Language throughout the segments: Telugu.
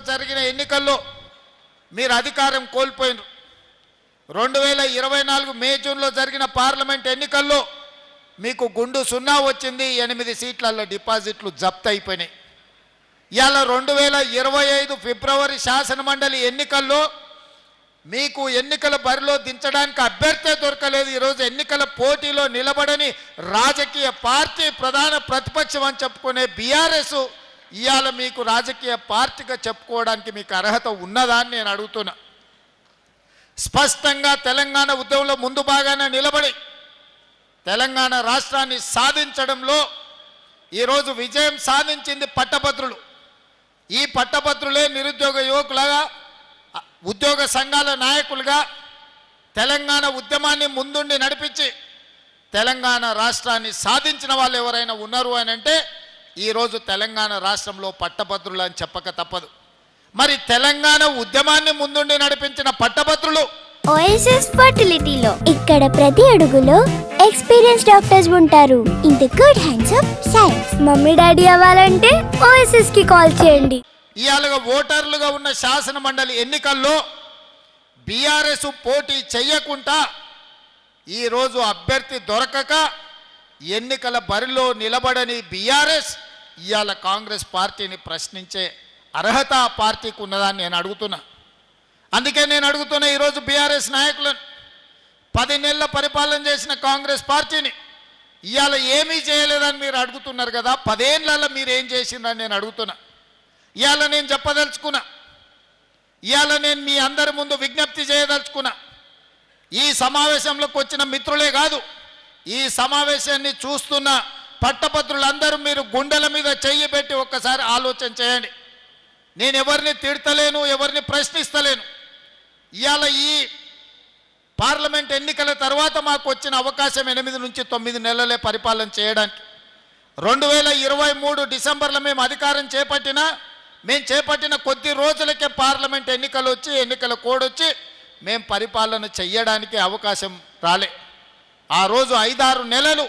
జరిగిన ఎన్నికల్లో మీరు అధికారం కోల్పోయినారు. 2024 మే జూన్లో జరిగిన పార్లమెంట్ ఎన్నికల్లో మీకు గుండు సున్నా వచ్చింది. 8 సీట్లలో డిపాజిట్లు జప్తు అయిపోయినాయి. ఇవాళ 2025 ఫిబ్రవరి శాసనమండలి ఎన్నికల్లో మీకు ఎన్నికల బరిలో దించడానికి అభ్యర్థే దొరకలేదు. ఈరోజు ఎన్నికల పోటీలో నిలబడని రాజకీయ పార్టీ ప్రధాన ప్రతిపక్షం అని చెప్పుకునే బీఆర్ఎస్ ఇవాళ మీకు రాజకీయ పార్టీగా చెప్పుకోవడానికి మీకు అర్హత ఉన్నదా అని నేను అడుగుతున్నా. స్పష్టంగా తెలంగాణ ఉద్యమంలో ముందు బాగానే నిలబడి తెలంగాణ రాష్ట్రాన్ని సాధించడంలో ఈరోజు విజయం సాధించింది పట్టభద్రులు. ఈ పట్టభద్రులే నిరుద్యోగ యువకులుగా, ఉద్యోగ సంఘాల నాయకులుగా తెలంగాణ ఉద్యమాన్ని ముందుండి నడిపించి తెలంగాణ రాష్ట్రాన్ని సాధించిన వాళ్ళు ఎవరైనా ఉన్నారు అని అంటే ఈరోజు తెలంగాణ రాష్ట్రంలో పట్టభద్రులు అని చెప్పక తప్పదు. మరి తెలంగాణ ఉద్యమాన్ని ముందుండి నడిపించిన పట్టభద్రులు ఓఎస్ఎస్ ఫర్టిలిటీలో ఇక్కడ ప్రతి అడుగులో ఎక్స్పీరియన్స్ డాక్టర్స్ ఉంటారు. In the good hands of science. Mummy daddy అవ్వాలంటే ఓఎస్ఎస్ కి కాల్ చేయండి. ఇవాళ ఓటర్లుగా ఉన్న శాసన మండలి ఎన్నికల్లో బీఆర్ఎస్ పోటీ చెయ్యకుండా ఈరోజు అభ్యర్థి దొరకక ఎన్నికల బరిలో నిలబడని బీఆర్ఎస్ ఇవాళ కాంగ్రెస్ పార్టీని ప్రశ్నించే అర్హత ఆ పార్టీకి ఉన్నదాన్ని నేను అడుగుతున్నా. అందుకే నేను అడుగుతున్నా ఈరోజు బీఆర్ఎస్ నాయకులను, 10 నెలల పరిపాలన చేసిన కాంగ్రెస్ పార్టీని ఇవాళ ఏమీ చేయలేదని మీరు అడుగుతున్నారు కదా. 10 ఏళ్లలో మీరు ఏం చేసిందని నేను అడుగుతున్నా. ఇవాళ నేను చెప్పదలుచుకున్నా, ఇవాళ నేను మీ అందరి ముందు విజ్ఞప్తి చేయదలుచుకున్నా. ఈ సమావేశంలోకి వచ్చిన మిత్రులే కాదు, ఈ సమావేశాన్ని చూస్తున్న పట్టభద్రులందరూ మీరు గుండెల మీద చెయ్యి పెట్టి ఒక్కసారి ఆలోచన చేయండి. నేను ఎవరిని తిడతలేను, ఎవరిని ప్రశ్నిస్తలేను. ఇవాళ ఈ పార్లమెంట్ ఎన్నికల తర్వాత మాకు వచ్చిన అవకాశం 8 నుంచి 9 నెలలే పరిపాలన చేయడానికి. 2023 డిసెంబర్లో మేము అధికారం చేపట్టిన కొద్ది రోజులకే పార్లమెంట్ ఎన్నికలు వచ్చి, ఎన్నికల కోడ్ వచ్చి మేము పరిపాలన చెయ్యడానికి అవకాశం రాలే. ఆ రోజు 5-6 నెలలు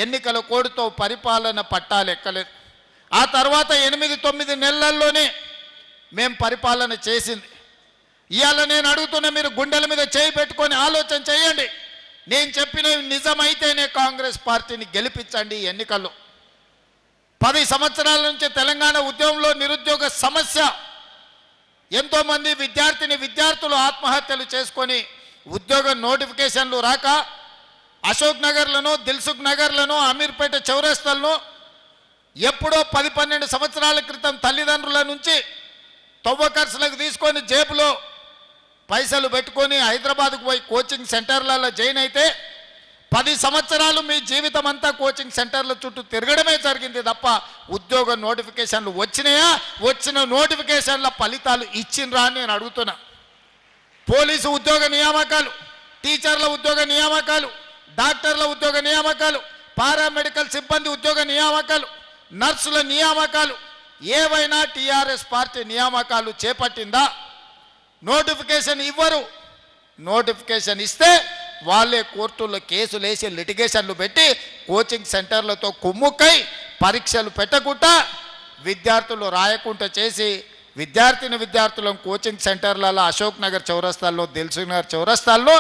ఎన్నికల కోడ్తో పరిపాలన పట్టాలు ఎక్కలేదు. ఆ తర్వాత 8-9 నెలల్లోనే మేము పరిపాలన చేసింది. ఇవాళ నేను అడుగుతున్నా, మీరు గుండెల మీద చేయి పెట్టుకొని ఆలోచన చేయండి. నేను చెప్పినవి నిజమైతేనే కాంగ్రెస్ పార్టీని గెలిపించండి. ఎన్నికల్లో 10 సంవత్సరాల నుంచి తెలంగాణ ఉద్యమంలో నిరుద్యోగ సమస్య, ఎంతోమంది విద్యార్థులు ఆత్మహత్యలు చేసుకొని ఉద్యోగ నోటిఫికేషన్లు రాక అశోక్ నగర్లను, దిల్సుఖ్ నగర్లను, అమీర్పేట చౌరస్తాలను ఎప్పుడో 10-12 సంవత్సరాల క్రితం తల్లిదండ్రుల నుంచి తవ్వకర్సులకు తీసుకొని జేబులో పైసలు పెట్టుకొని హైదరాబాద్కు పోయి కోచింగ్ సెంటర్లలో జాయిన్ అయితే 10 సంవత్సరాలు మీ జీవితం అంతా కోచింగ్ సెంటర్ల చుట్టూ తిరగడమే జరిగింది తప్ప ఉద్యోగ నోటిఫికేషన్లు వచ్చినాయా? వచ్చిన నోటిఫికేషన్ల ఫలితాలు ఇచ్చిండ్రా అని నేను అడుగుతున్నా. పోలీసు ఉద్యోగ నియామకాలు, టీచర్ల ఉద్యోగ నియామకాలు, డాక్టర్ల ఉద్యోగ నియామకాలు, పారామెడికల్ సిబ్బంది ఉద్యోగ నియామకాలు, నర్సుల నియామకాలు ఏవైనా టీఆర్ఎస్ పార్టీ నియామకాలు చేపట్టిందా? నోటిఫికేషన్ ఇవ్వరు. నోటిఫికేషన్ ఇస్తే వాళ్ళే కోర్టుల్లో కేసులు వేసి లిటిగేషన్లు పెట్టి కోచింగ్ సెంటర్లతో కుమ్ముక్కై పరీక్షలు పెట్టకుండా విద్యార్థులు రాయకుండా చేసి విద్యార్థులను కోచింగ్ సెంటర్లలో అశోక్ నగర్ చౌరస్తాల్లో, దిల్సుఖ్ నగర్ చౌరస్తాల్లో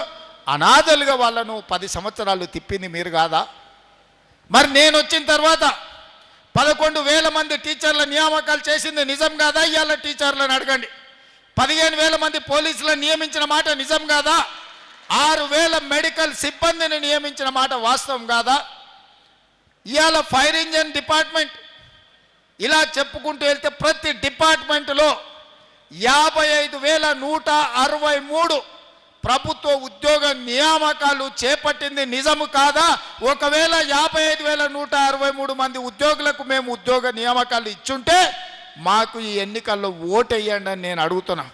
అనాథలుగా వాళ్ళను 10 సంవత్సరాలు తిప్పింది మీరు కాదా? మరి నేను వచ్చిన తర్వాత 11,000 మంది టీచర్ల నియామకాలు చేసింది నిజం కాదా? ఇవాళ టీచర్లను అడగండి. 15,000 మంది పోలీసులను నియమించిన మాట నిజం కాదా? 6,000 మెడికల్ సిబ్బందిని నియమించిన మాట వాస్తవం కాదా? ఇవాళ ఫైర్ ఇంజన్ డిపార్ట్మెంట్, ఇలా చెప్పుకుంటూ వెళ్తే ప్రతి డిపార్ట్మెంట్లో 55,163 ప్రభుత్వ ఉద్యోగ నియామకాలు చేపట్టింది నిజము కాదా? ఒకవేళ 55,163 మంది ఉద్యోగులకు మేము ఉద్యోగ నియామకాలు ఇచ్చుంటే మాకు ఈ ఎన్నికల్లో ఓటు వేయండి అని నేను అడుగుతున్నా.